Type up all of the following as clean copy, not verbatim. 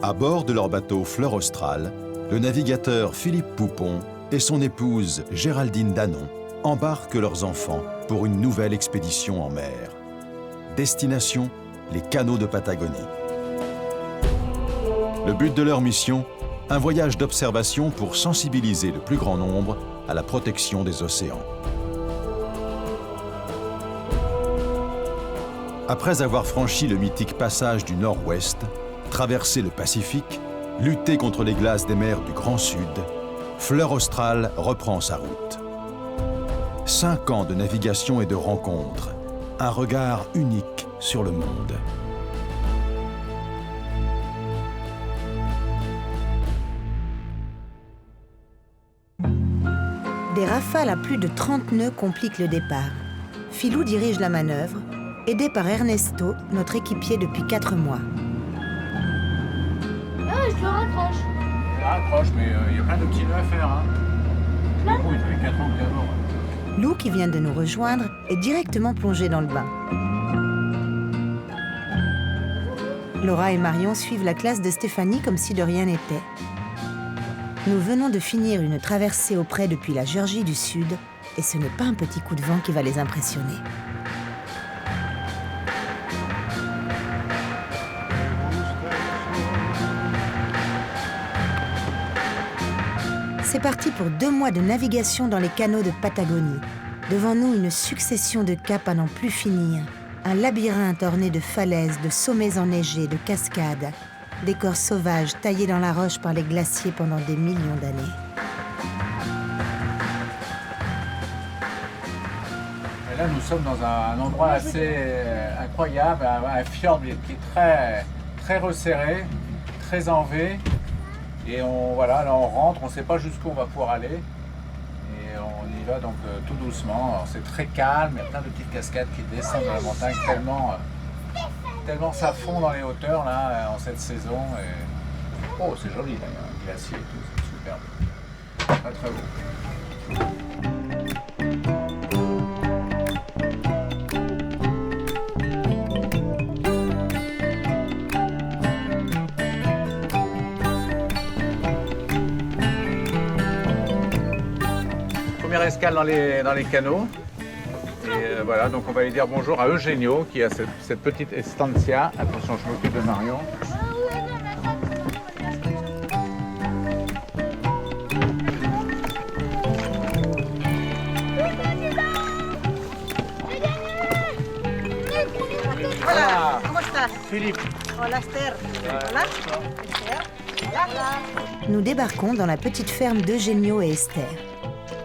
À bord de leur bateau Fleur Australe, le navigateur Philippe Poupon et son épouse Géraldine Danon embarquent leurs enfants pour une nouvelle expédition en mer. Destination, les canaux de Patagonie. Le but de leur mission, un voyage d'observation pour sensibiliser le plus grand nombre à la protection des océans. Après avoir franchi le mythique passage du Nord-Ouest, traversé le Pacifique, lutté contre les glaces des mers du Grand Sud, Fleur Australe reprend sa route. 5 ans de navigation et de rencontres, un regard unique sur le monde. Des rafales à plus de 30 nœuds compliquent le départ. Philou dirige la manœuvre, aidé par Ernesto, notre équipier depuis 4 mois. Ah, je le raccroche. Je raccroche, mais il y a plein de petits nœuds à faire. Hein. Du coup, il fait 4 ans que d'abord. Lou, qui vient de nous rejoindre, est directement plongé dans le bain. Laura et Marion suivent la classe de Stéphanie comme si de rien n'était. Nous venons de finir une traversée au près depuis la Géorgie du Sud, et ce n'est pas un petit coup de vent qui va les impressionner. C'est parti pour 2 mois de navigation dans les canaux de Patagonie. Devant nous, une succession de caps à n'en plus finir. Un labyrinthe orné de falaises, de sommets enneigés, de cascades. Décors sauvages taillés dans la roche par les glaciers pendant des millions d'années. Et là, nous sommes dans un endroit assez incroyable, un fjord qui est très resserré, très en V. Et voilà, là on rentre, on ne sait pas jusqu'où on va pouvoir aller. Et on y va donc tout doucement. Alors, c'est très calme, il y a plein de petites cascades qui descendent de la montagne tellement ça fond dans les hauteurs là en cette saison. Et... Oh, c'est joli, là, il y a un glacier et tout, c'est superbe. Très très beau. Première escale dans les canaux. Et voilà, donc on va aller dire bonjour à Eugenio qui a cette petite estancia. Attention, je m'occupe de Marion. Hola, ¿cómo estás? Philippe. Hola, Esther. Hola, Esther. Hola. Nous débarquons dans la petite ferme d'Eugenio et Esther.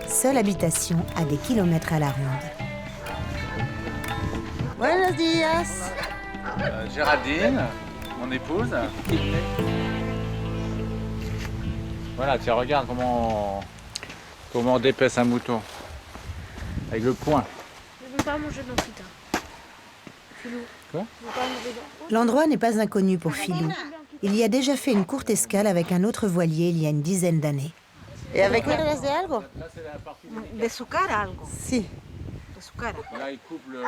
Seule habitation à des kilomètres à la ronde. Buenos días. Géraldine, mon épouse. Voilà, tiens, regarde comment on dépaisse un mouton. Avec le poing. Je ne veux pas manger dans Pita. Philou. Quoi? Je ne veux pas manger dans... L'endroit n'est pas inconnu pour Philou. Il y a déjà fait une courte escale avec un autre voilier il y a une dizaine d'années. ¿Y avec quieres de algo? Là, c'est la partie De su cara algo. Si. De su cara. Là, il coupe le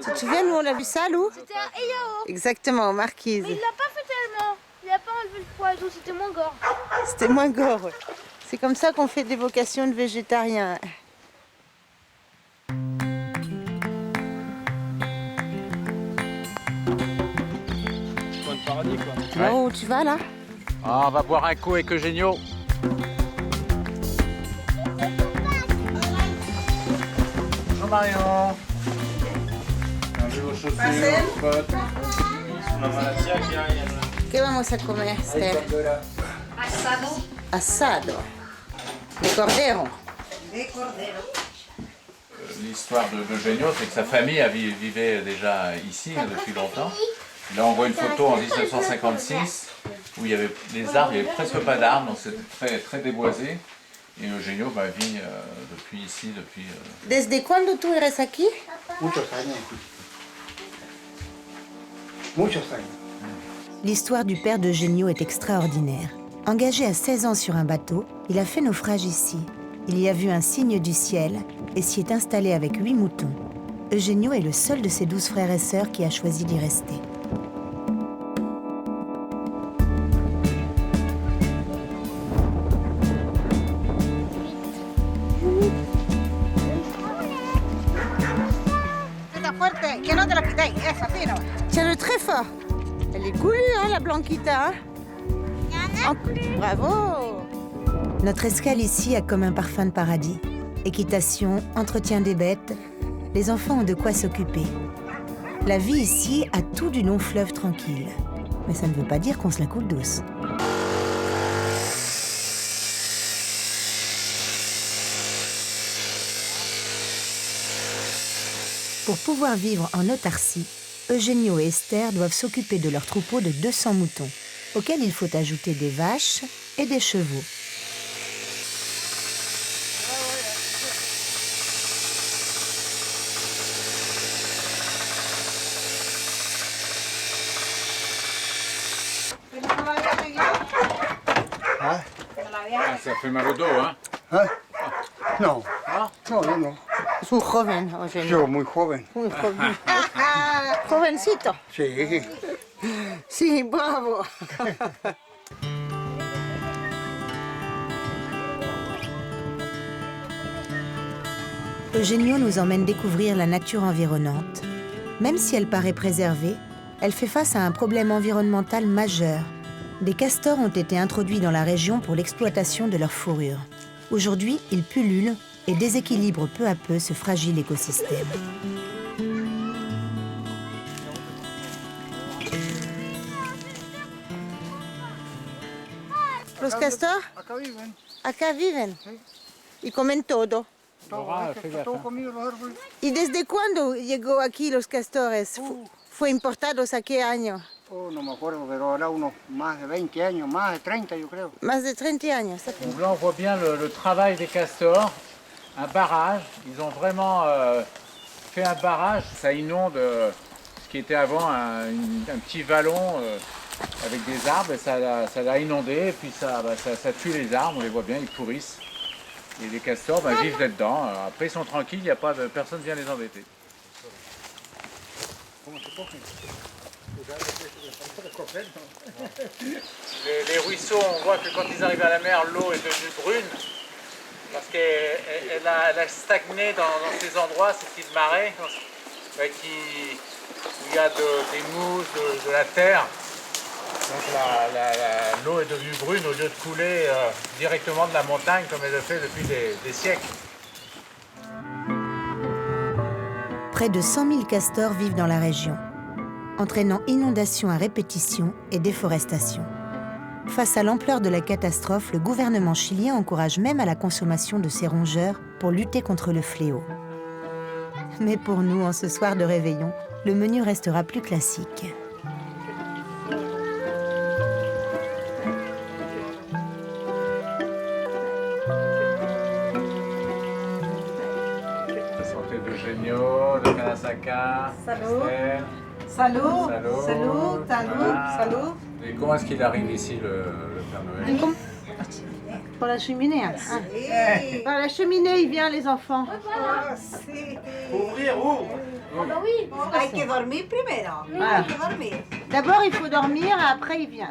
Tu te souviens, nous on a vu ça, Lou? C'était un EAO. Exactement, marquise. Mais il l'a pas fait tellement. Il a pas enlevé le poison, c'était moins gore. C'était moins gore. Ouais. C'est comme ça qu'on fait des vocations de végétariens. Tu vois où tu vas là? Ah, on va boire un coup avec Eugenio. Bonjour Marion. Enlevez vos chaussures, vos bottes. ¿Qué vamos a comer, Esther? Asado. De cordero. L'histoire d'Eugenio, c'est que sa famille vivait déjà ici depuis longtemps. Là, on voit une photo en 1956 où il y avait des arbres, il n'y avait presque pas d'arbres, donc c'était très, très déboisé. Et Eugenio vit depuis ici, depuis... ¿Desde cuándo tú eres aquí? Muchos años. Muchos años. L'histoire du père d'Eugenio est extraordinaire. Engagé à 16 ans sur un bateau, il a fait naufrage ici. Il y a vu un signe du ciel et s'y est installé avec 8 moutons. Eugenio est le seul de ses 12 frères et sœurs qui a choisi d'y rester. fuerte, que no te lo quitéis. Eso, así no. Tiens-le très fort. Elle est goulue, hein, la Blanquita. Hein? Bravo. Notre escale ici a comme un parfum de paradis. Équitation, entretien des bêtes, les enfants ont de quoi s'occuper. La vie ici a tout du long fleuve tranquille. Mais ça ne veut pas dire qu'on se la coule douce. Pour pouvoir vivre en autarcie, Eugenio et Esther doivent s'occuper de leur troupeau de 200 moutons, auxquels il faut ajouter des vaches et des chevaux. Ah, Ah, ça fait mal au dos, hein? ah, no, Non? no, yo no. Es un joven, Eugenio. Yo muy joven. Muy joven. Jovencito. Sí. Sí, bravo. Eugenio nous emmène découvrir la nature environnante. Même si elle paraît préservée, elle fait face à un problème environnemental majeur. Des castors ont été introduits dans la région pour l'exploitation de leur fourrure. Aujourd'hui, ils pullulent et déséquilibrent peu à peu ce fragile écosystème. Los castors Acá viven. acá viven y comen todo. Laura, Es que fais está gaffe. todo comido los árboles. ¿Y desde cuándo llegó aquí los castores? ¿Fue importados a qué año? Oh, no me acuerdo, pero ahora unos más de 20 años, más de 30 yo creo. Más de 30 años. Donc là, on voit bien le travail des castors, un barrage. Ils ont vraiment fait un barrage. Ça inonde ce qui était avant un petit vallon avec des arbres. Et ça l'a inondé, et puis ça tue les arbres, on les voit bien, ils pourrissent. Et les castors vivent là-dedans. Après, ils sont tranquilles, il n'y a pas de, personne ne vient les embêter. Les ruisseaux, on voit que quand ils arrivent à la mer, l'eau est devenue brune parce qu'elle a stagné dans ces endroits, ces petites marais où il y a des mousses, de la terre. Donc l'eau est devenue brune au lieu de couler directement de la montagne comme elle le fait depuis des siècles. Près de 100 000 castors vivent dans la région, entraînant inondations à répétition et déforestation. Face à l'ampleur de la catastrophe, le gouvernement chilien encourage même à la consommation de ces rongeurs pour lutter contre le fléau. Mais pour nous, en ce soir de réveillon, le menu restera plus classique. La santé d'Eugenio, de Kanasaka, Salut. Esther. Salut, Salut. salut, salut, Ah. salut. Et comment est-ce qu'il arrive ici, le Père Noël? Par la cheminée. Hein. Par la cheminée, il vient, les enfants. Ouvrir, ouvre! Ah bah oui. Hay que dormir primero. Voilà. Hay que dormir. D'abord, il faut dormir, après, il vient.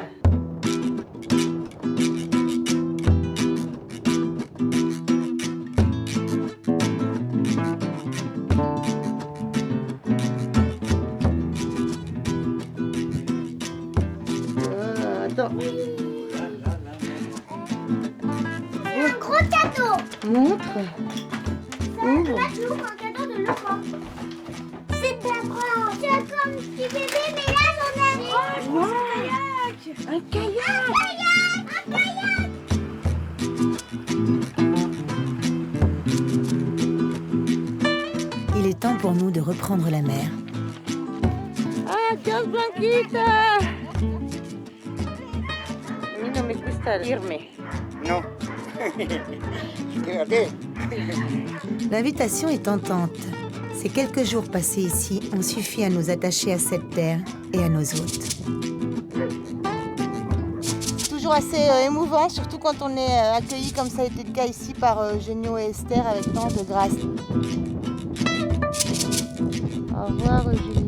Attends. Un gros cadeau. Montre. Ouvre. Un cadeau de Laurent. C'est pas grand. C'est comme petit bébé, mais là j'en ai. Oh, Un kayak. un kayak. Il est temps pour nous de reprendre la mer. Ah, Dios Blanquita. A mí no me gusta irme. No. Quédate. L'invitation est tentante. Ces quelques jours passés ici ont suffi à nous attacher à cette terre et à nos hôtes. Toujours assez émouvant, surtout quand on est accueilli comme ça a été le cas ici par Eugenio et Esther avec tant de grâce. Au revoir Eugenio.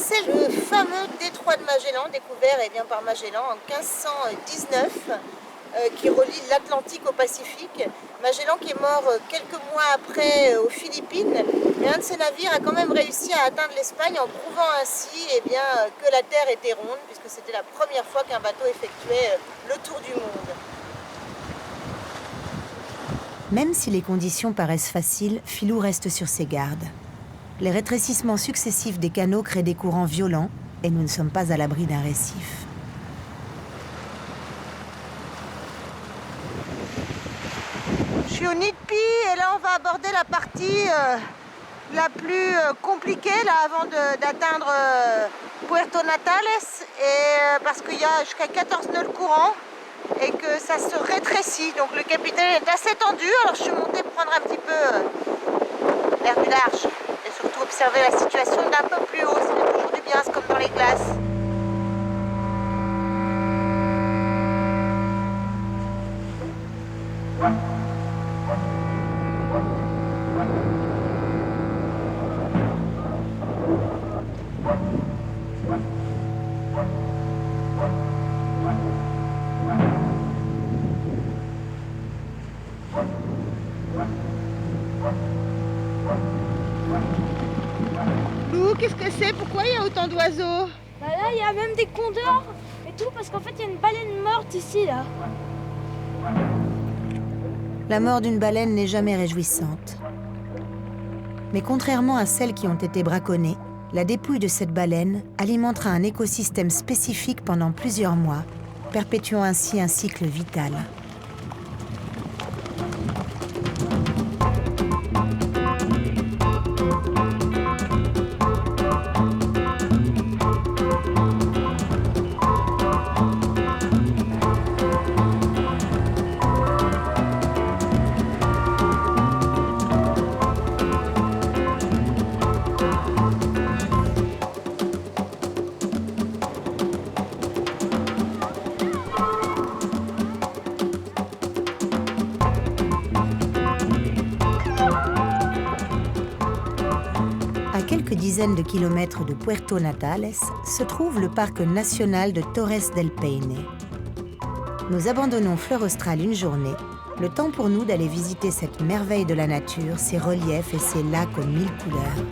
traverser le fameux détroit de Magellan, découvert par Magellan en 1519, qui relie l'Atlantique au Pacifique. Magellan qui est mort quelques mois après aux Philippines, mais un de ses navires a quand même réussi à atteindre l'Espagne en prouvant ainsi que la Terre était ronde, puisque c'était la première fois qu'un bateau effectuait le tour du monde. Même si les conditions paraissent faciles, Philou reste sur ses gardes. Les rétrécissements successifs des canaux créent des courants violents et nous ne sommes pas à l'abri d'un récif. Je suis au nid de Pi et là on va aborder la partie la plus compliquée là, avant d'atteindre Puerto Natales, et parce qu'il y a jusqu'à 14 nœuds de courant et que ça se rétrécit. Donc le capitaine est assez tendu, alors je suis montée prendre un petit peu l'air du large et surtout observer la situation d'un peu plus haut. Ça fait toujours du bien, c'est comme dans les glaces. Lou, qu'est-ce que c'est? Pourquoi il y a autant d'oiseaux? Bah là, il y a même des condors et tout, parce qu'en fait, il y a une baleine morte ici, là. La mort d'une baleine n'est jamais réjouissante. Mais contrairement à celles qui ont été braconnées, la dépouille de cette baleine alimentera un écosystème spécifique pendant plusieurs mois, perpétuant ainsi un cycle vital. À quelques dizaines de kilomètres de Puerto Natales se trouve le parc national de Torres del Paine. Nous abandonnons Fleur Australe une journée, le temps pour nous d'aller visiter cette merveille de la nature, ses reliefs et ses lacs aux 1000 couleurs.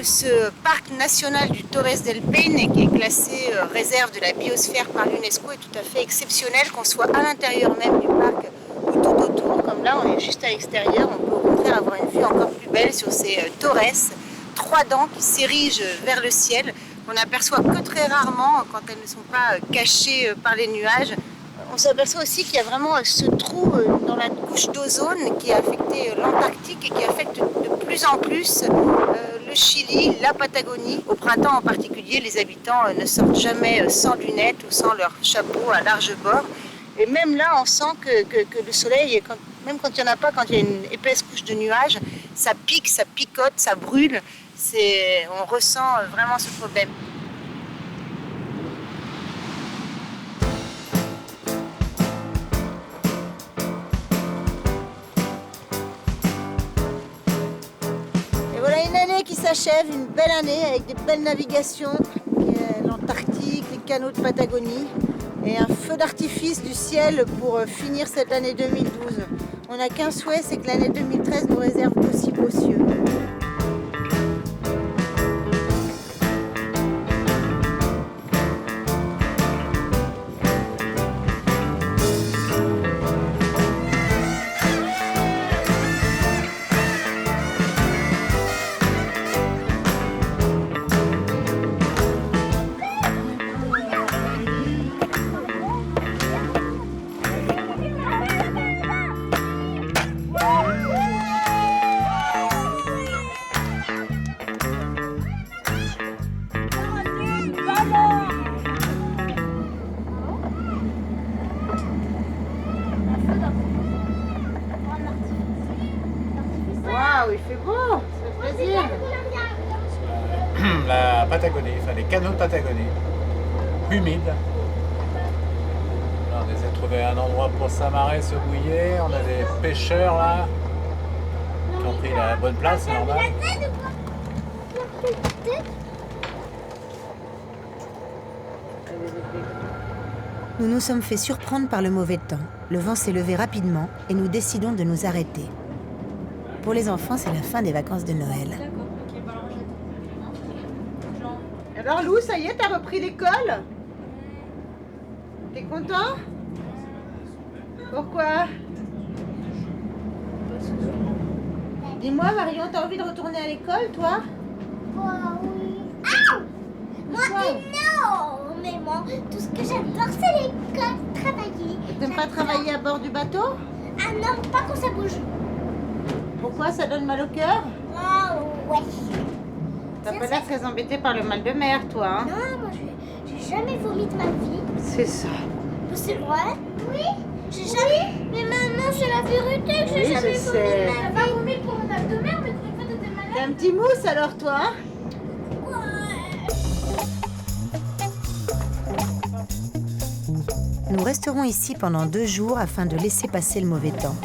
Ce parc national du Torres del Paine, qui est classé réserve de la biosphère par l'UNESCO, est tout à fait exceptionnel, qu'on soit à l'intérieur même du parc ou tout autour. Comme là, on est juste à l'extérieur, on peut au contraire avoir une vue encore plus belle sur ces torres, 3 dents qui s'érigent vers le ciel, qu'on n'aperçoit que très rarement quand elles ne sont pas cachées par les nuages. On s'aperçoit aussi qu'il y a vraiment ce trou dans la couche d'ozone qui a affecté l'Antarctique et qui affecte de plus en plus le Chili, la Patagonie. Au printemps en particulier, les habitants ne sortent jamais sans lunettes ou sans leur chapeau à large bord. Et même là, on sent que le soleil, même quand il n'y en a pas, quand il y a une épaisse couche de nuages, ça pique, ça picote, ça brûle. On ressent vraiment ce problème. Qui s'achève, une belle année avec des belles navigations, l'Antarctique, les canaux de Patagonie et un feu d'artifice du ciel pour finir cette année 2012. On n'a qu'un souhait, c'est que l'année 2013 nous réserve d'aussi beaux cieux. Waouh, il fait beau! La Patagonie, enfin les canaux de Patagonie, humides. Là, on essaie de trouver un endroit pour s'amarrer, se mouiller. On a des pêcheurs là qui ont pris la bonne place, c'est normal. Nous nous sommes fait surprendre par le mauvais temps. Le vent s'est levé rapidement et nous décidons de nous arrêter. Pour les enfants, c'est la fin des vacances de Noël. Alors Lou, ça y est, t'as repris l'école? T'es content? Pourquoi? Dis-moi Marion, t'as envie de retourner à l'école, toi? Oui. Ah! Moi, énormément. Tout ce que j'adore, c'est l'école, travailler. T'aimes pas travailler à bord du bateau? Ah non, pas quand ça bouge. Pourquoi? Ça donne mal au cœur? Ah ouais. T'as pas l'air très embêté par le mal de mer, toi, hein? Non, moi, j'ai jamais vomi de ma vie. C'est ça. C'est vrai? Oui. J'ai jamais... Mais maman, c'est la vérité que j'ai Oui, jamais je vomi sais. de ma vie. T'as pas vomi pour le mal de mer, mais tu crois que t'étais malade? T'es un petit mousse alors, toi, hein? Nous resterons ici pendant 2 jours afin de laisser passer le mauvais temps.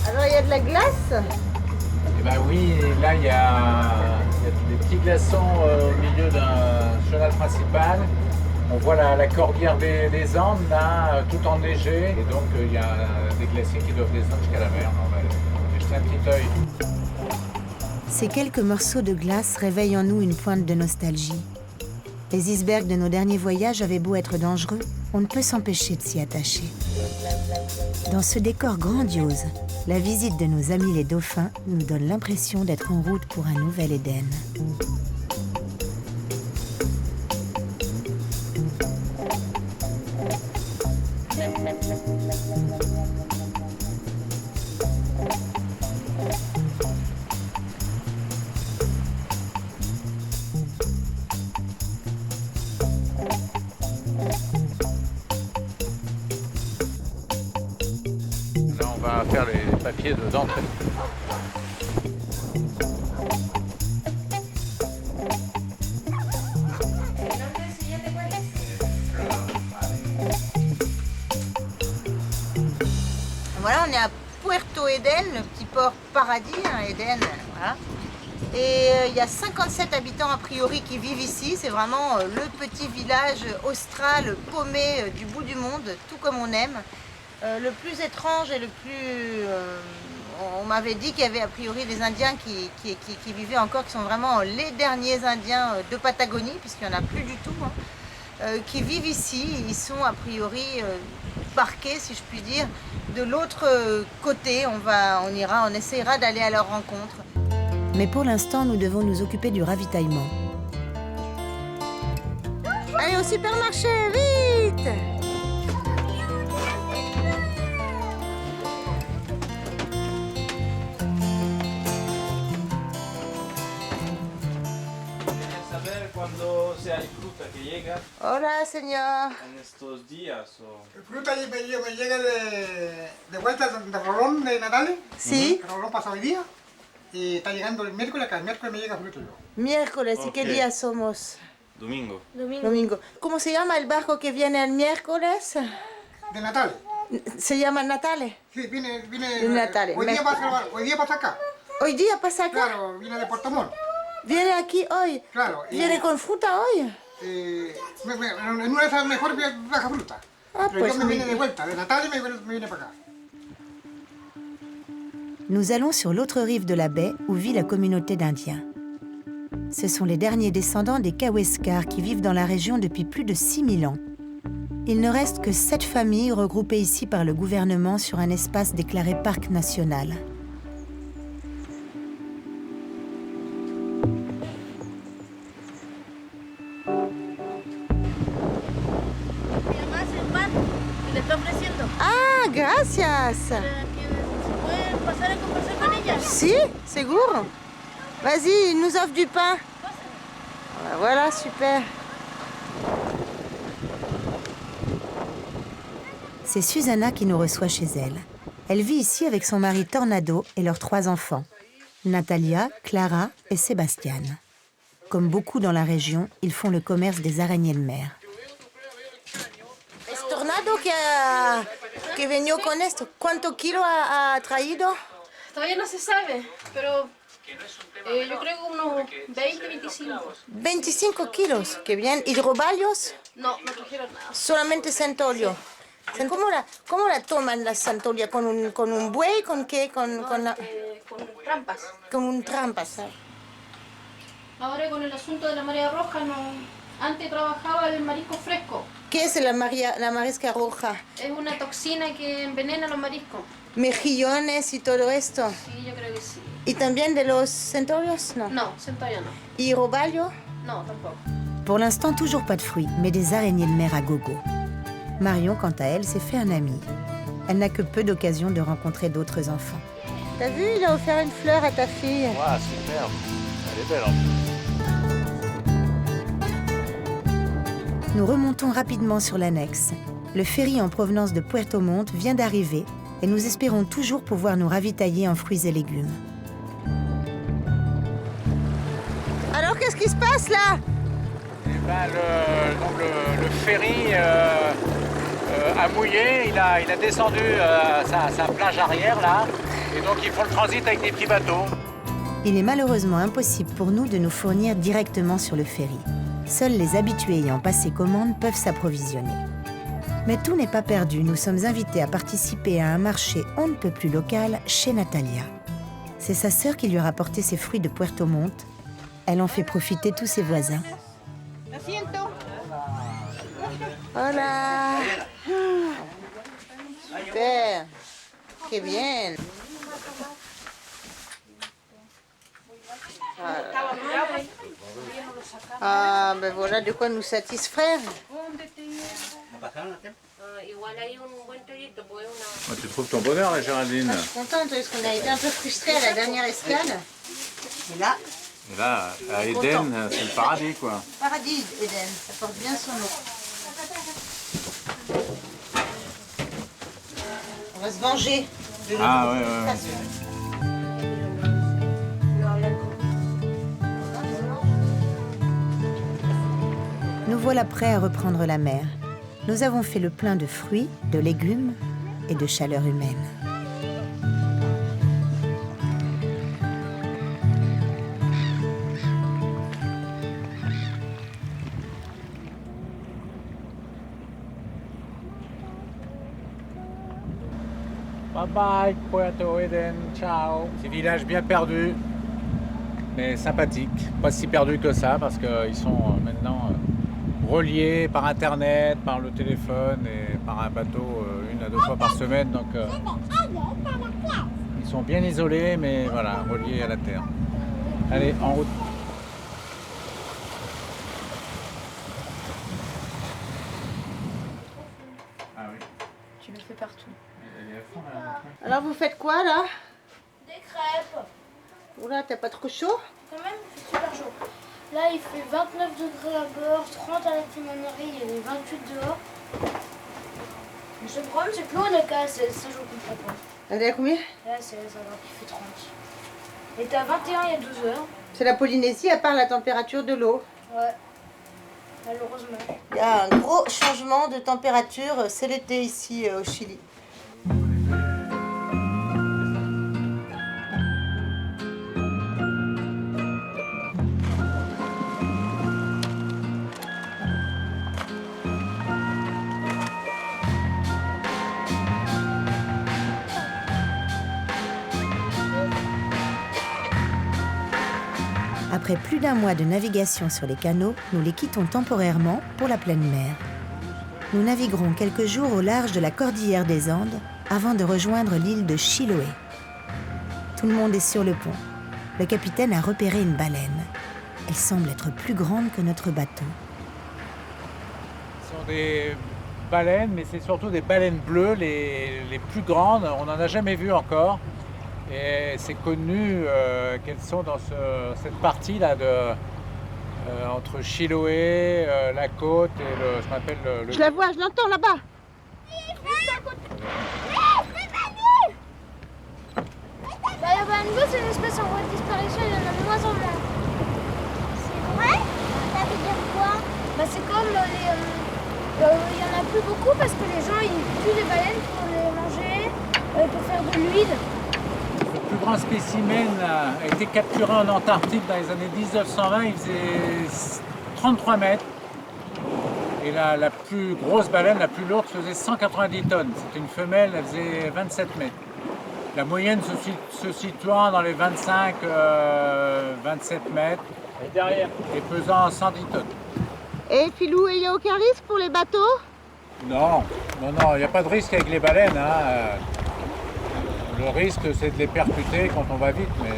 Alors, il y a de la glace? Eh ben oui, et là il y a des petits glaçons au milieu d'un chenal principal. On voit la cordillère des Andes là, tout enneigé. Et donc il y a des glaciers qui doivent descendre jusqu'à la mer. On va jeter un petit œil. Ces quelques morceaux de glace réveillent en nous une pointe de nostalgie. Les icebergs de nos derniers voyages avaient beau être dangereux, on ne peut s'empêcher de s'y attacher. Dans ce décor grandiose, la visite de nos amis les dauphins nous donne l'impression d'être en route pour un nouvel Éden. Là on va faire les papiers d'entrée. Voilà, on est à Puerto Eden, le petit port paradis, hein, Eden, voilà. Et il y a 57 habitants a priori qui vivent ici. C'est vraiment le petit village austral paumé du bout du monde, tout comme on aime. Le plus étrange et le plus... on m'avait dit qu'il y avait a priori des Indiens qui vivaient encore, qui sont vraiment les derniers Indiens de Patagonie, puisqu'il n'y en a plus du tout, hein, qui vivent ici. Ils sont a priori parqués, si je puis dire, de l'autre côté. On essaiera d'aller à leur rencontre. Mais pour l'instant, nous devons nous occuper du ravitaillement. Allez au supermarché, vite! Saber cuándo sea hay fruta que llega Hola, señor. en estos días o El fruta me llega de vuelta de Rolón de Natales. Sí. Rolón pasa hoy día. Y está llegando el miércoles, acá el miércoles me llega fruta yo. Miércoles, ¿y qué Ok. día somos? domingo. Domingo. ¿Cómo se llama el barco que viene el miércoles? De Natales. Se llama Natale. Sí, viene De Natales. hoy día pasa acá. Hoy día pasa acá. Claro, viene de Puerto Montt. Viene aquí hoy. Claro. y, Viene con fruta hoy. en una de esas mejor baja fruta. Ah, Pero pues yo me muy vine de bien. vuelta, de Natales me vine para acá. Nous allons sur l'autre rive de la baie où vit la communauté d'Indiens. Ce sont les derniers descendants des Kaweskar qui vivent dans la région depuis plus de 6000 ans. Il ne reste que 7 familles regroupées ici par le gouvernement sur un espace déclaré parc national. Ah, Gracias. ¿Pueden pasar a conversar con ella? Si, seguro. Vas-y, il nous offre du pain. Voilà, super. C'est Susanna qui nous reçoit chez elle. Elle vit ici avec son mari Tornado et leurs 3 enfants, Natalia, Clara et Sébastien. Comme beaucoup dans la région, ils font le commerce des araignées de mer. Es Tornado que venió con esto. ¿Cuánto kilo ha traído? Todavía no se sabe, pero yo creo que unos 20, 25. 25 kilos, qué bien. ¿Y roballos? No, no trajeron nada. Solamente centolio. ¿Cómo la toman la centolia? ¿Con un buey? ¿Con qué? Con trampas. Con un trampas. ¿Sabes? Ahora con el asunto de la marea roja, no. Antes trabajaba el marisco fresco. ¿Qué es la marisca roja? Es una toxina que envenena los mariscos. ¿Mejillones y todo esto? Sí, yo creo que sí. ¿Y también de los centolios? No. No, centollo no. ¿Y roballo? No, tampoco. Pour l'instant, toujours pas de fruits, mais des araignées de mer à gogo. Marion, quant à elle, s'est fait un ami. Elle n'a que peu d'occasions de rencontrer d'autres enfants. T'as vu, il a offert une fleur à ta fille. Ouais, super. Elle est belle en plus. Nous remontons rapidement sur l'annexe. Le ferry en provenance de Puerto Montt vient d'arriver et nous espérons toujours pouvoir nous ravitailler en fruits et légumes. Alors, qu'est-ce qui se passe là? Eh ben, le ferry a mouillé, il a descendu sa plage arrière là, et donc ils font le transit avec des petits bateaux. Il est malheureusement impossible pour nous de nous fournir directement sur le ferry. Seuls les habitués ayant passé commande peuvent s'approvisionner. Mais tout n'est pas perdu, nous sommes invités à participer à un marché on ne peut plus local chez Natalia. C'est sa sœur qui lui a rapporté ses fruits de Puerto Montt. Elle en fait profiter tous ses voisins. Hola. Super. Qué bien. Ah, ben voilà de quoi nous satisfaire. Tu trouves ton bonheur là, Géraldine? Je suis contente parce qu'on a été un peu frustrés à la dernière escale. Et là, Là, à Eden, c'est le paradis quoi. paradis Eden, ça porte bien son nom. On va se venger. de notre Ah ouais, ouais, ouais. passion. Nous voilà prêts à reprendre la mer. Nous avons fait le plein de fruits, de légumes et de chaleur humaine. Bye bye, Puerto Eden, ciao. Petit village bien perdu, mais sympathique. Pas si perdu que ça, parce qu'ils sont maintenant reliés par Internet, par le téléphone et par un bateau 1 à 2 fois par semaine. Donc ils sont bien isolés, mais voilà, reliés à la terre. Allez, en route. Ah oui. Tu le fais partout. Alors vous faites quoi là? Des crêpes. Oula, t'as pas trop chaud? Quand même, il fait super chaud. Là, il fait 29 degrés à bord, 30 à la timonerie, il est 28 dehors. Le seul problème, c'est que l'eau elle casse, ça je comprends pas. Elle est à combien? Là, c'est alors qu'il fait 30. Il était à 21 il y a 12 heures. C'est la Polynésie à part la température de l'eau. Ouais. Malheureusement. Il y a un gros changement de température, c'est l'été ici au Chili. Après plus d'1 mois de navigation sur les canaux, nous les quittons temporairement pour la pleine mer. Nous naviguerons quelques jours au large de la cordillère des Andes avant de rejoindre l'île de Chiloé. Tout le monde est sur le pont. Le capitaine a repéré une baleine. Elle semble être plus grande que notre bateau. Ce sont des baleines, mais c'est surtout des baleines bleues, les plus grandes. On n'en a jamais vu encore. Et c'est connu qu'elles sont dans cette partie-là entre Chiloé, la côte et ce qu'on appelle le... Je la vois, je l'entends là-bas. La baleine bleue, c'est une espèce en voie de disparition, il y en a de moins en moins. C'est vrai? Ça veut dire quoi? C'est comme il y en a plus beaucoup parce que les gens ils tuent les baleines pour les manger, pour faire de l'huile. Le plus grand spécimen a été capturé en Antarctique dans les années 1920, il faisait 33 mètres. Et la plus grosse baleine, la plus lourde, faisait 190 tonnes. C'était une femelle, elle faisait 27 mètres. La moyenne se situant dans les 25-27 mètres et pesant 110 tonnes. Et Philou, il n'y a aucun risque pour les bateaux? Non, il n'y a pas de risque avec les baleines. Le risque, c'est de les percuter quand on va vite. Mais,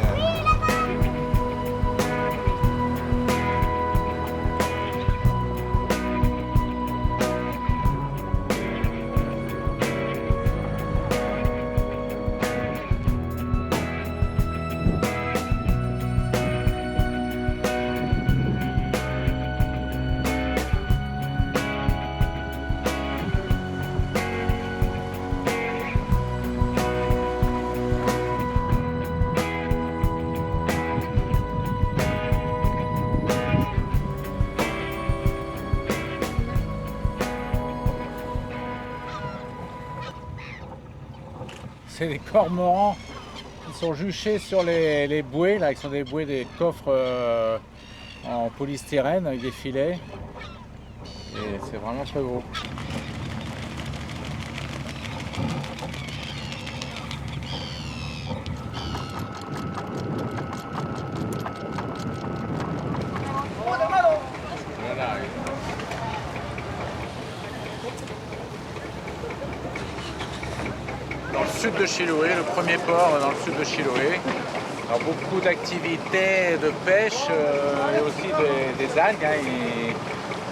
c'est des cormorans qui sont juchés sur les bouées, là, qui sont des bouées, des coffres en polystyrène avec des filets. Et c'est vraiment très beau. Voilà. Dans le sud de Chiloé, le premier port dans le sud de Chiloé. Alors, beaucoup d'activités de pêche et aussi des algues.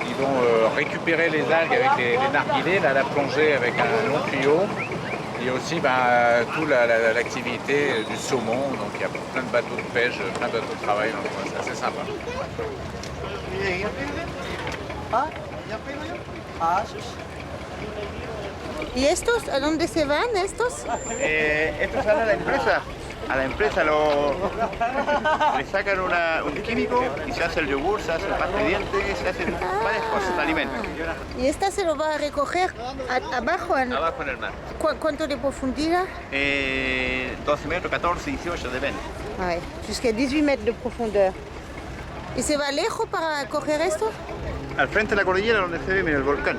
Ils vont récupérer les algues avec les narguilés, là, la plongée avec un long tuyau. Il y a aussi toute l'activité du saumon, donc il y a plein de bateaux de pêche, plein de bateaux de travail, donc c'est assez sympa. ¿Y estos? ¿A dónde se van estos? Estos salen a la empresa le sacan un químico y se hace el yogur, se hace el pasta de dientes, se hacen varias cosas, alimentos. ¿Y esta se lo va a recoger abajo? Abajo en el mar. ¿Cuánto de profundidad? 12 metros, 14, 18, depende. Ouais, jusqu'à 18 mètres de profondeur. ¿Y se va lejos para coger esto? Al frente de la cordillera donde se ve, mira, el volcán.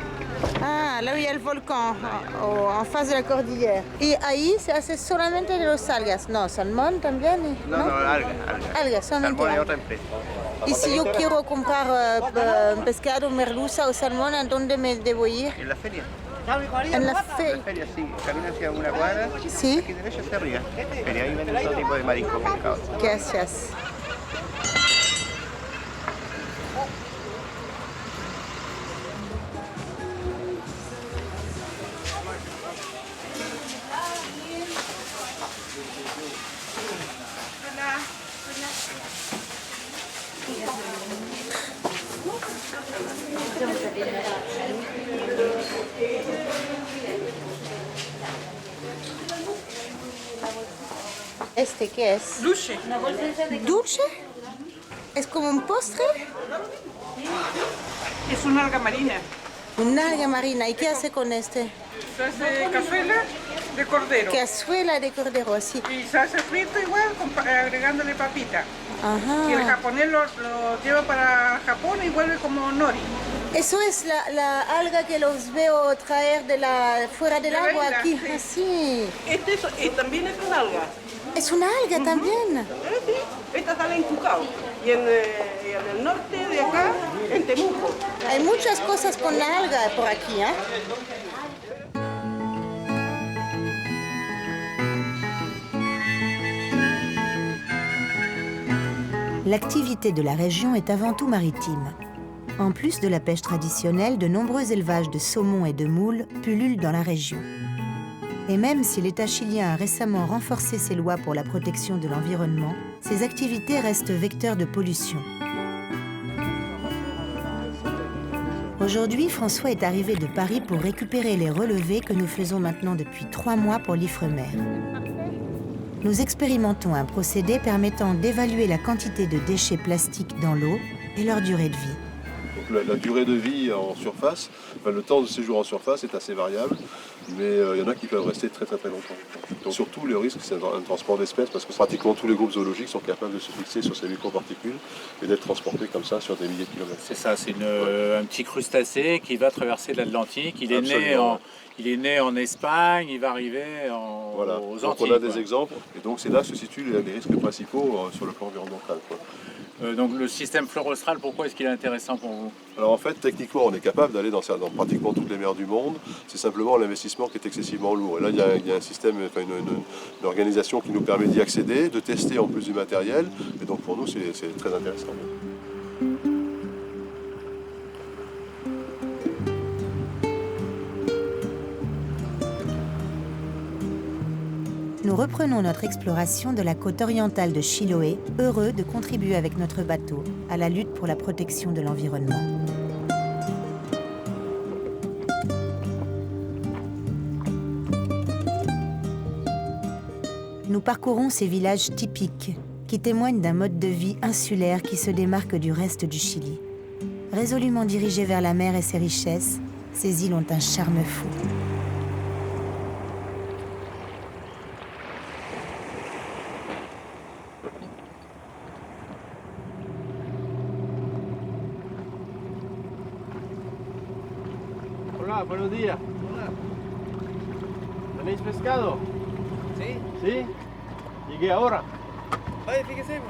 Ah, là où il y a le volcan, en face de la cordillère. Y ahí se hace solamente de los algas. No, salmón también. No, algas. Algas, solamente. Salmón es otra empresa. Y si yo quiero comprar pescado, merluza o salmón, ¿a dónde me debo ir? En la feria. En la feria. En la feria, sí. Camina hacia una cuadra. Sí. Aquí derecho hacia arriba. Feria, ahí venden todo tipo de marisco, pescado. Gracias. ¿Este qué es? Dulce. ¿Dulce? ¿Es como un postre? Es una alga marina. Una alga marina. ¿Y qué hace con este? Se hace cazuela de cordero. Cazuela de cordero, sí. Y se hace frito igual, agregándole papita. Ajá. Y el japonés lo lleva para Japón y vuelve como nori. Eso es la alga que los veo traer fuera del agua isla, aquí. sí. Así. También es una alga. Es una alga también. Sí, esta sale en Cucao. Y en el norte de acá, en Temuco. Hay muchas cosas con la alga por aquí, ¿eh? L'activité de la région est avant tout maritime. En plus de la pêche traditionnelle, de nombreux élevages de saumon et de moules pullulent dans la région. Et même si l'État chilien a récemment renforcé ses lois pour la protection de l'environnement, ces activités restent vecteurs de pollution. Aujourd'hui, François est arrivé de Paris pour récupérer les relevés que nous faisons maintenant depuis 3 mois pour l'Ifremer. Nous expérimentons un procédé permettant d'évaluer la quantité de déchets plastiques dans l'eau et leur durée de vie. Donc la durée de vie en surface, le temps de séjour en surface est assez variable, mais il y en a qui peuvent rester très longtemps. Donc surtout le risque c'est un transport d'espèces parce que pratiquement tous les groupes zoologiques sont capables de se fixer sur ces microparticules et d'être transportés comme ça sur des milliers de kilomètres. C'est ça, c'est un petit crustacé qui va traverser l'Atlantique. Il est né en Espagne, il va arriver aux Antilles. Donc on a des exemples et donc c'est là que se situent les risques principaux sur le plan environnemental. Donc le système Fleur-Austral, pourquoi est-ce qu'il est intéressant pour vous? Alors en fait, techniquement, on est capable d'aller dans pratiquement toutes les mers du monde. C'est simplement l'investissement qui est excessivement lourd. Et là, il y a un système, une organisation qui nous permet d'y accéder, de tester en plus du matériel. Et donc pour nous, c'est très intéressant. Nous reprenons notre exploration de la côte orientale de Chiloé, heureux de contribuer avec notre bateau à la lutte pour la protection de l'environnement. Nous parcourons ces villages typiques qui témoignent d'un mode de vie insulaire qui se démarque du reste du Chili. Résolument dirigés vers la mer et ses richesses, ces îles ont un charme fou. Hola, buenos días. Hola. ¿Tenéis pescado? Sí. ¿Sí? Llegué ahora. Vaya, fíjese.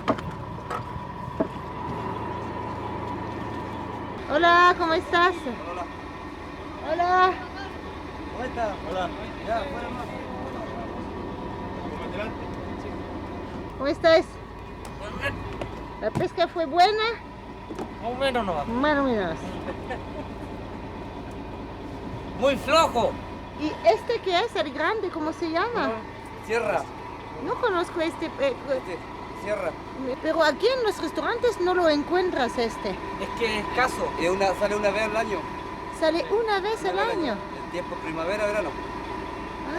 Hola, ¿cómo estás? Hola. Hola. ¿Cómo está? Hola. Ya, fuera más. Adelante. ¿Cómo estás? ¿La pesca fue buena? Más o menos no. Más o menos. Muy flojo. ¿Y este qué es? ¿El grande? ¿Cómo se llama? Sierra. No conozco este. Sierra. Pero aquí en los restaurantes no lo encuentras este. Es que es escaso. Y sale una vez al año. ¿Sale una vez al año? El tiempo primavera, verano.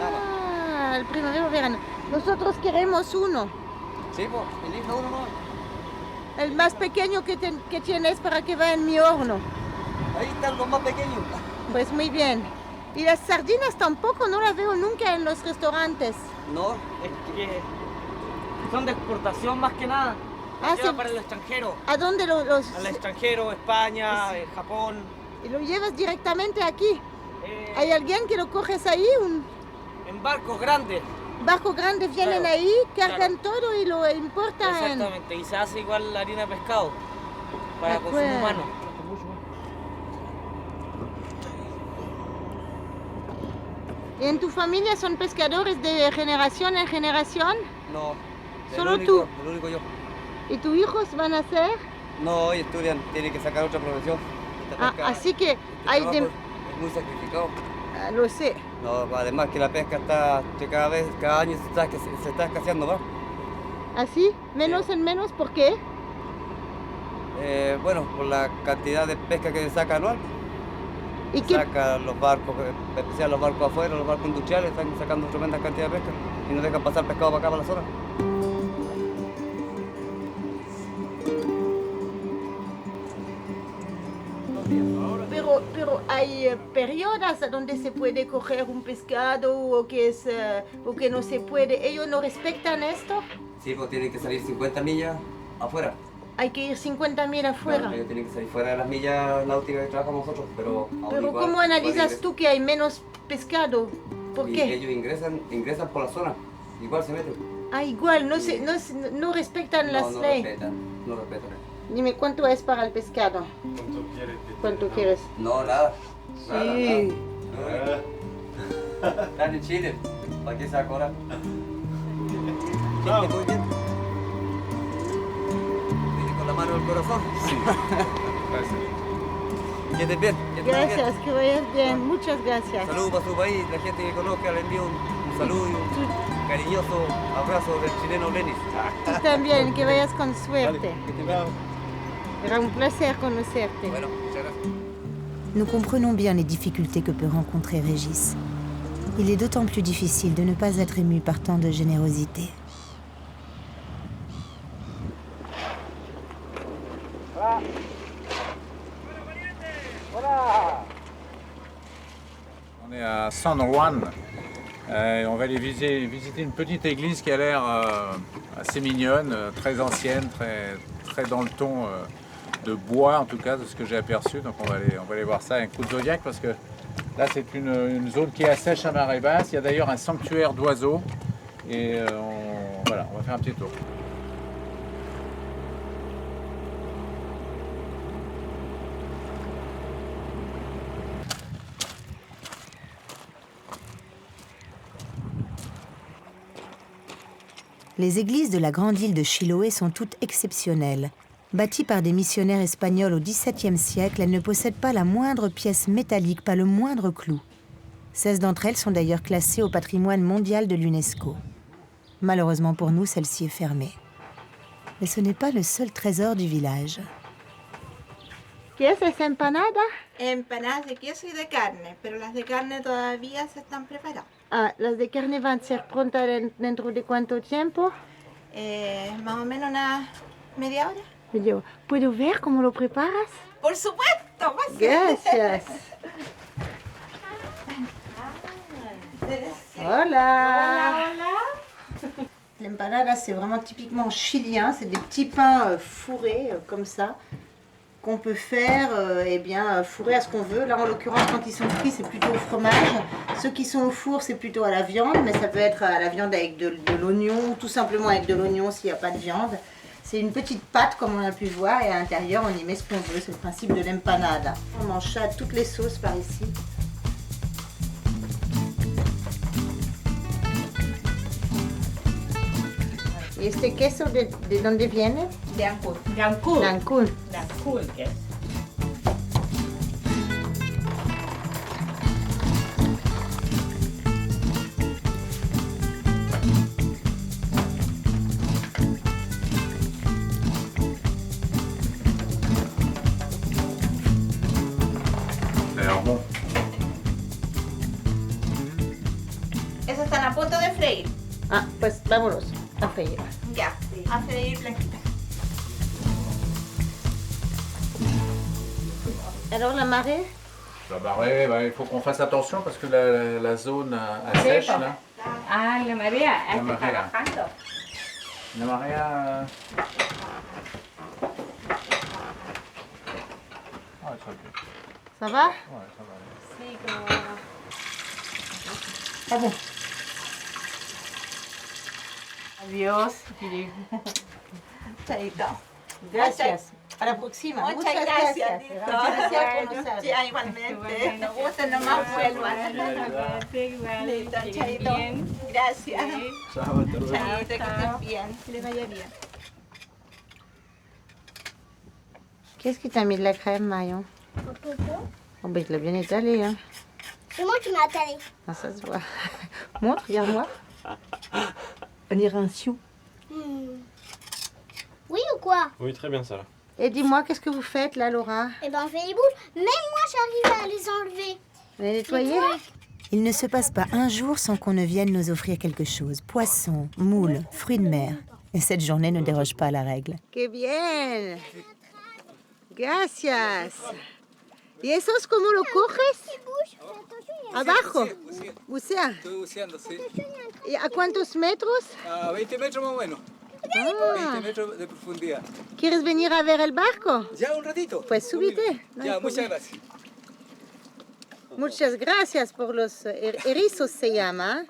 Ah, el primavera, verano. Nosotros queremos uno. Sí, pues, elija uno no. El más pequeño que tienes para que vaya en mi horno. Ahí están los más pequeños. Pues muy bien. Y las sardinas tampoco, no las veo nunca en los restaurantes. No, es que son de exportación más que nada. Lleva para el extranjero. ¿A dónde los...? Al extranjero, España, Japón. ¿Y lo llevas directamente aquí? ¿Hay alguien que lo coges ahí? En barcos grandes. Barcos grandes vienen claro, ahí, cargan claro. todo y lo importan. Exactamente, y se hace igual la harina de pescado para consumo humano. ¿Y en tu familia son pescadores de generación en generación? No. ¿Solo tú? El único yo. ¿Y tus hijos van a ser? No, ellos estudian, tienen que sacar otra profesión. Así que hay de... Es muy sacrificado. Lo sé. No, además que la pesca está, que cada año se está escaseando más. ¿Así? ¿Menos en menos? ¿Por qué? Bueno, por la cantidad de pesca que se saca anual. ¿Y qué? Sacan los barcos, en especial los barcos afuera, los barcos industriales, están sacando tremenda cantidad de pesca y no dejan pasar pescado para acá, para la zona. Pero hay periodos donde se puede coger un pescado o que no se puede. ¿Ellos no respetan esto? Sí, pues tienen que salir 50 millas afuera. Hay que ir 50 millas afuera. Claro, ellos tienen que salir fuera de las millas náuticas que trabajamos nosotros, pero igual, ¿cómo analizas tú que hay menos pescado? ¿Por qué? Ellos ingresan por la zona, igual se meten. Igual, no respetan las leyes. No respetan. Dime, ¿cuánto es para el pescado? ¿Cuánto quieres? No, nada. Sí. Nada. Están en Chile, ¿para qué se va a cobrar? Chao. Muy bien. Con la mano del corazón. Sí. Gracias. Que estés bien. Que estés bien. Gracias, que vayas bien. Muchas gracias. Saludos para su país, la gente que conozca le envío un saludo y un cariñoso abrazo del chileno Lenis. Tú también, que vayas con suerte. Era un placer conocerte. Bueno, muchas gracias. Nous comprenons bien les difficultés que peut rencontrer Régis. Il est d'autant plus difficile de ne pas être ému par tant de générosité. On est à San Juan. On va aller visiter une petite église qui a l'air assez mignonne, très ancienne, très dans le ton de bois en tout cas, de ce que j'ai aperçu. Donc on va aller voir ça avec un coup de zodiac parce que là c'est une zone qui est à sèche à marée basse. Il y a d'ailleurs un sanctuaire d'oiseaux et voilà, on va faire un petit tour. Les églises de la grande île de Chiloé sont toutes exceptionnelles. Bâties par des missionnaires espagnols au XVIIe siècle, elles ne possèdent pas la moindre pièce métallique, pas le moindre clou. 16 d'entre elles sont d'ailleurs classées au patrimoine mondial de l'UNESCO. Malheureusement pour nous, celle-ci est fermée. Mais ce n'est pas le seul trésor du village. ¿Quieres esa empanada? Empanadas de queso y de carne, pero las de carne todavía se están preparando. Ah, las de carne van a ser prontas dentro de cuánto tiempo? Más o menos una media hora. Yo, ¿puedo ver cómo lo preparas? Por supuesto, más. Gracias. Hola. Hola. L'empanada, c'est vraiment typiquement chilien. C'est des petits pains fourrés comme ça, qu'on peut faire fourrer à ce qu'on veut. Là, en l'occurrence, quand ils sont frits, c'est plutôt au fromage. Ceux qui sont au four, c'est plutôt à la viande, mais ça peut être à la viande avec de l'oignon, ou tout simplement avec de l'oignon s'il n'y a pas de viande. C'est une petite pâte, comme on a pu voir, et à l'intérieur, on y met ce qu'on veut. C'est le principe de l'empanada. On mange ça à toutes les sauces par ici. ¿Y este queso de dónde viene? De Ancud. De Ancud. De Ancud. De Ancud, que es. Alors bon. Eso están a punto de freír. Ah, pues vámonos a freír. Ya, a freír blanquita. Alors la marée? La marée, il faut qu'on fasse attention parce que la zone à sèche là. Ah, la marea. La marea. La marea. Ah, très bien. Ça va? Ouais, ça va. Sí, como... Ah bon. Adiós. Chaito. Gracias. A la próxima. Muchas gracias. Gracias por conocer. Sí, igualmente. Nos gusta, nomás vuelvan. Listo, chaito. Gracias. Chao, Chaito, que estés bien. Que les vaya bien. Qu'est-ce qui t'a mis de la crème, Marion? Oh, ben, il l'a bien étalé, hein. C'est moi qui m'ai attelé. Ah, ça se voit. Montre, regarde-moi. On dirait un sioux. Oui ou quoi? Oui, très bien ça là. Et dis-moi, qu'est-ce que vous faites là, Laura? Eh ben, on fait les boules. Même moi, j'arrive à les enlever. Vous les nettoyer? Il ne se passe pas un jour sans qu'on ne vienne nous offrir quelque chose. Poissons, moules, fruits de mer. Et cette journée ne déroge pas à la règle. ¡Qué bien! Gracias. ¿Y eso es cómo lo coges? ¿Abajo? ¿Bucea? Estoy buceando, sí. ¿Y a cuántos metros? A 20 metros más o menos. Ah. 20 metros de profundidad. ¿Quieres venir a ver el barco? Ya, un ratito. Pues súbite. No hay Ya, muchas problema. gracias. Muchas gracias por los erizos se llama.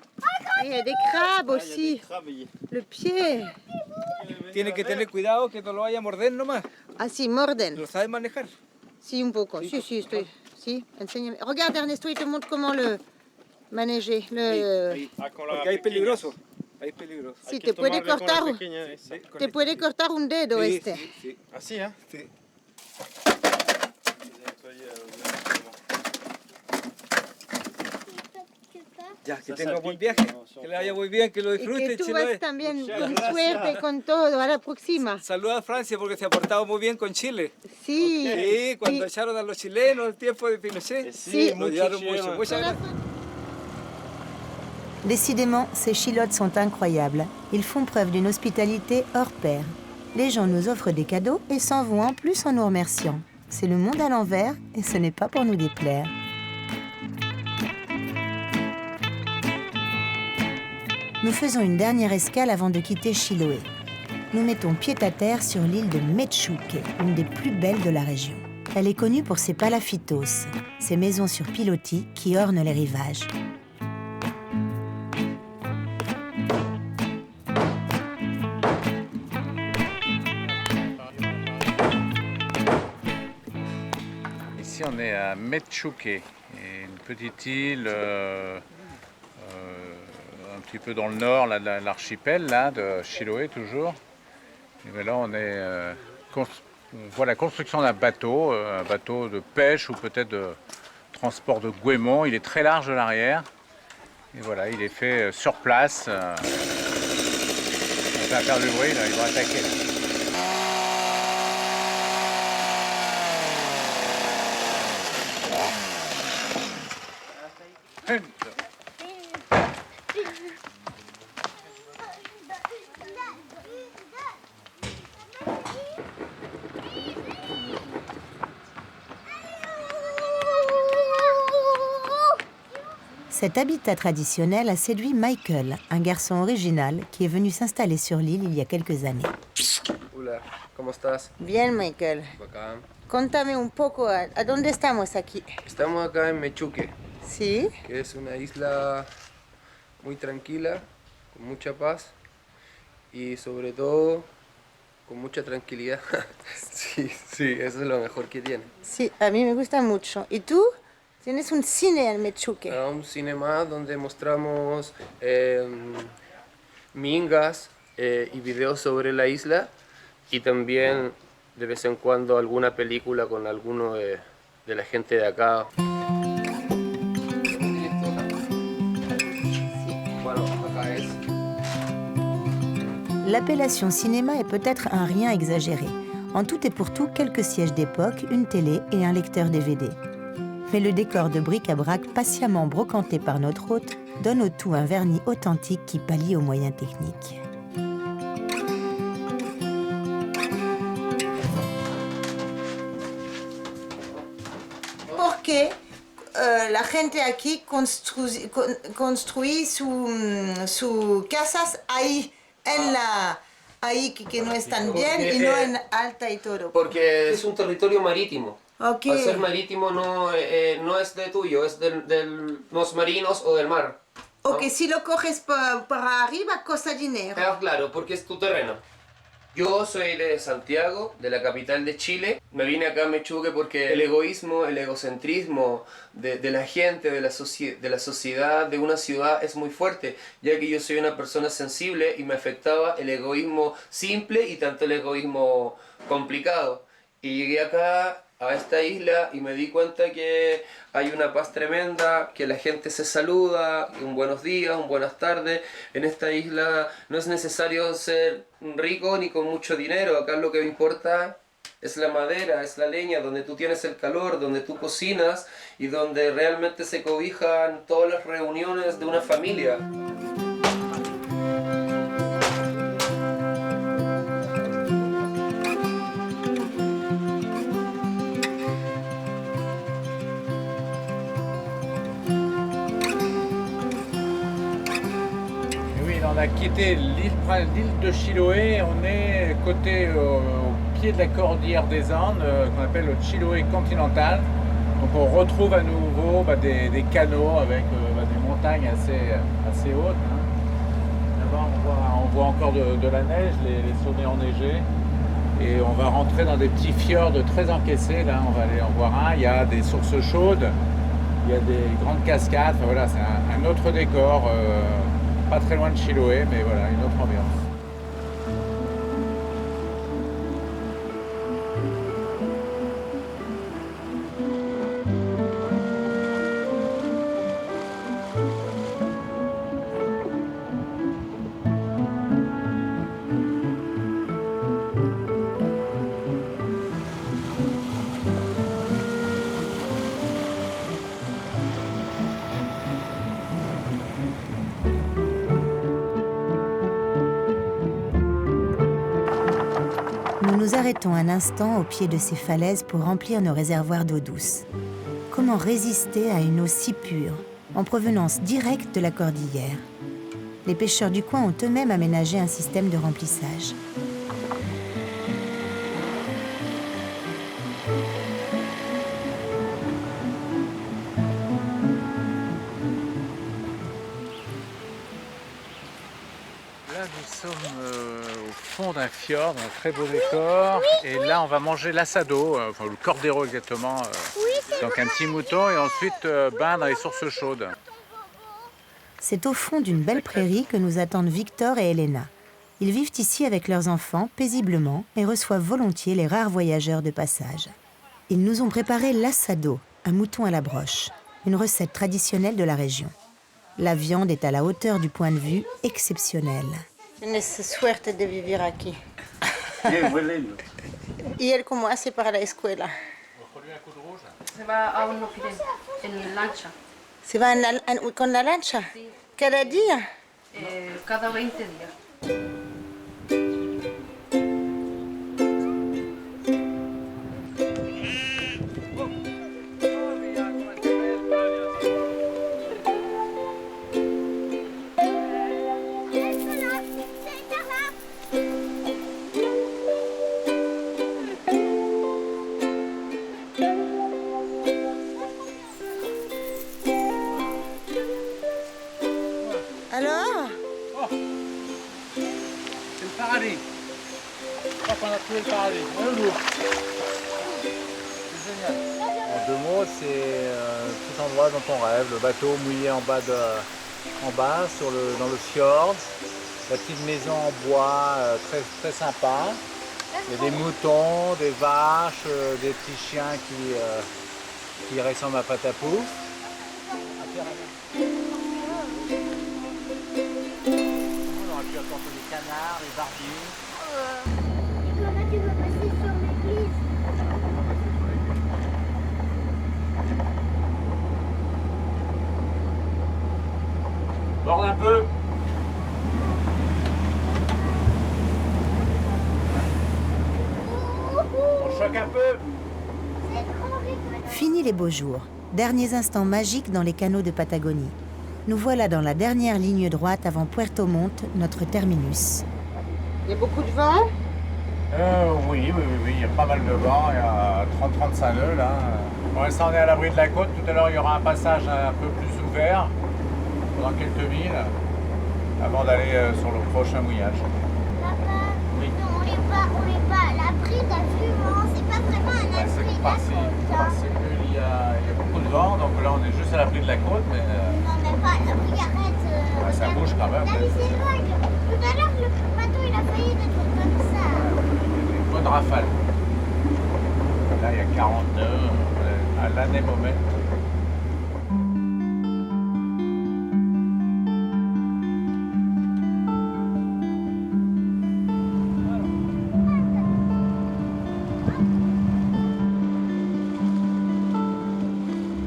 Il y a des crabes aussi. Le pied. Tiene que tener cuidado que no lo vaya a morder nomás. Ah si, morden. ¿Lo sabes manejar? Sí, un poco. Sí, estoy. Sí, enséñame. Regarde Ernesto, il te montre comment le maneger. Porque ahí es peligroso. Ahí es peligroso. Sí, te puede cortar un dedo este. Sí, sí. Así, ¿eh? Sí. Ya, que tenga buen viaje, que le vaya muy bien, que lo Y disfrute, que tú Chiloé. vas también con suerte, con todo. A la próxima. Saluda a Francia porque se ha portado muy bien con Chile. Sí. Sí, cuando echaron a los chilenos el tiempo de Pinochet. Sí. Lo ayudaron mucho. Muchas gracias. Décidément, ces chilotes sont incroyables. Ils font preuve d'une hospitalité hors pair. Les gens nous offrent des cadeaux et s'en vont en plus en nous remerciant. C'est le monde à l'envers et ce n'est pas pour nous déplaire. Nous faisons une dernière escale avant de quitter Chiloé. Nous mettons pied à terre sur l'île de Mechuque, une des plus belles de la région. Elle est connue pour ses palafitos, ces maisons sur pilotis qui ornent les rivages. Ici on est à Mechuque, une petite île un petit peu dans le nord là, de l'archipel là, de Chiloé toujours. Et bien là on est, on voit la construction d'un bateau, un bateau de pêche ou peut-être de transport de goémon. Il est très large de l'arrière. Et voilà, il est fait sur place. Ça va faire du bruit là, ils vont attaquer là. Cet habitat traditionnel a séduit Michael, un garçon original qui est venu s'installer sur l'île il y a quelques années. Hola, ¿cómo estás? Bien, Michael. Bacán. Contame un poco, ¿a dónde estamos aquí? Estamos acá en Mechuque. Sí. Que es una isla muy tranquila, con mucha paz y sobre todo con mucha tranquilidad. Sí, eso es lo mejor que tiene. Sí, a mí me gusta mucho. ¿Y tú? Tienes un cine en Mechuque. Un cine más donde mostramos mingas y videos sobre la isla y también de vez en cuando alguna película con alguno de la gente de acá. Bueno, acá es. L'appellation cinéma est peut-être un rien exagéré. En tout et pour tout, quelques sièges d'époque, une télé et un lecteur DVD. Mais le décor de bric-à-brac patiemment brocanté par notre hôte donne au tout un vernis authentique qui pallie aux moyens techniques. ¿Por qué la gente aquí construye sus casas ahí, ahí que no están bien y no en alta y todo? Porque es un territorio marítimo. Okay. Al ser marítimo no es de tuyo, es de los marinos o del mar. ¿No? O que si lo coges para arriba cuesta dinero. Claro, porque es tu terreno. Yo soy de Santiago, de la capital de Chile. Me vine acá a Mechuque porque el egoísmo, el egocentrismo de la gente, de la sociedad, de una ciudad es muy fuerte, ya que yo soy una persona sensible y me afectaba el egoísmo simple y tanto el egoísmo complicado. Y llegué acá a esta isla y me di cuenta que hay una paz tremenda, que la gente se saluda, un buenos días, un buenas tardes. En esta isla no es necesario ser rico ni con mucho dinero, acá lo que me importa es la madera, es la leña, donde tú tienes el calor, donde tú cocinas y donde realmente se cobijan todas las reuniones de una familia. On a quitté l'île de Chiloé, on est côté au pied de la cordillère des Andes, qu'on appelle le Chiloé continental. Donc on retrouve à nouveau des canaux avec des montagnes assez hautes. Là-bas on voit encore de la neige, les sommets enneigés. Et on va rentrer dans des petits fjords très encaissés. Là on va aller en voir un, il y a des sources chaudes, il y a des grandes cascades. Enfin, voilà, c'est un autre décor. Pas très loin de Chiloé, mais voilà, une autre ambiance. nous arrêtons un instant au pied de ces falaises pour remplir nos réservoirs d'eau douce. Comment résister à une eau si pure, en provenance directe de la cordillère? Les pêcheurs du coin ont eux-mêmes aménagé un système de remplissage. Là, nous sommes au fond d'un fjord, un très beau décor. Et là, on va manger l'assado, enfin le cordero exactement. Donc un petit mouton et ensuite bain dans les sources chaudes. C'est au fond d'une belle prairie que nous attendent Victor et Elena. Ils vivent ici avec leurs enfants, paisiblement, et reçoivent volontiers les rares voyageurs de passage. Ils nous ont préparé l'assado, un mouton à la broche, une recette traditionnelle de la région. La viande est à la hauteur du point de vue exceptionnel. Tienes suerte de vivir aquí. Y él cómo hace para la escuela. Se va a un hotel en lancha. ¿Se va con la lancha? Sí. ¿Cada día? Cada 20 días. Alors? C'est le paradis. Je crois qu'on a trouvé le paradis. C'est génial. En 2 mots, c'est tout endroit dont on rêve. Le bateau mouillé en bas, dans le fjord. La petite maison en bois très, très sympa. Il y a des moutons, des vaches, des petits chiens qui ressemblent à Patapou. Les canards, les barbiers. Comment tu veux passer sur l'église? Borde un peu. On choque un peu. Fini les beaux jours, derniers instants magiques dans les canaux de Patagonie. Nous voilà dans la dernière ligne droite avant Puerto Montt, notre terminus. Il y a beaucoup de vent? Oui, il y a pas mal de vent, il y a 30-35 nœuds là. Pour l'instant on est à l'abri de la côte, tout à l'heure il y aura un passage un peu plus ouvert, pendant quelques milles, avant d'aller sur le prochain mouillage. Papa, oui. Non, on n'est pas à l'abri d'un vent, c'est pas vraiment un abri. C'est parce qu'il y a beaucoup de vent, donc là on est juste à l'abri de la côte, mais... Non, mais pas à l'abri, arrête. Ça bouge quand même. Là, c'est vague. Tout à l'heure, le bateau, il a failli être comme ça. Une bonne rafale. Là, il y a 40 nœuds à l'anémomètre.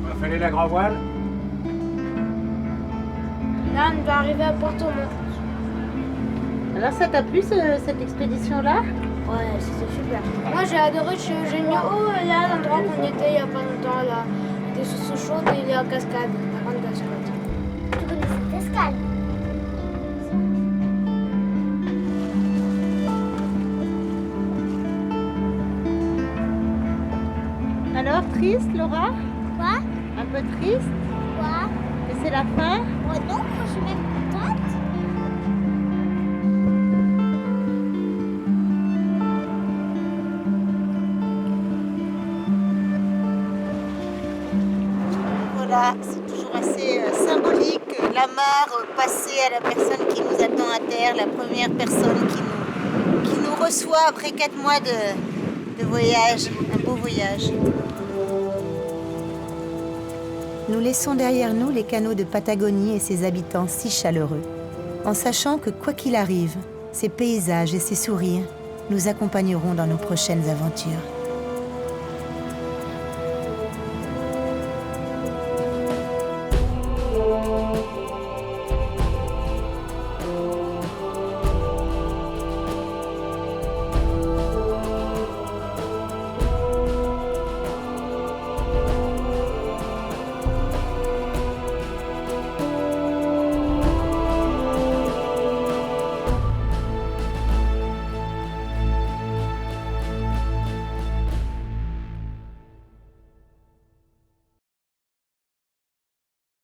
On va faire la grand voile. Là, on doit arriver à Puerto Montt. Alors ça t'a plu cette expédition-là? Ouais, c'était super. Moi, j'ai adoré chez Eugenio. Oh, là, l'endroit qu'on était il n'y a pas longtemps, là. Des sources chaudes et la cascade, la grande cascade. Tu connais cette cascade? Alors, triste, Laura? Quoi? Un peu triste? Quoi? Et c'est la fin? Ouais, non, moi, je suis même contente. Voilà, c'est toujours assez symbolique. L'amarre passée à la personne qui nous attend à terre, la première personne qui nous reçoit après 4 mois de voyage, un beau voyage. Nous laissons derrière nous les canaux de Patagonie et ses habitants si chaleureux, en sachant que quoi qu'il arrive, ces paysages et ces sourires nous accompagneront dans nos prochaines aventures.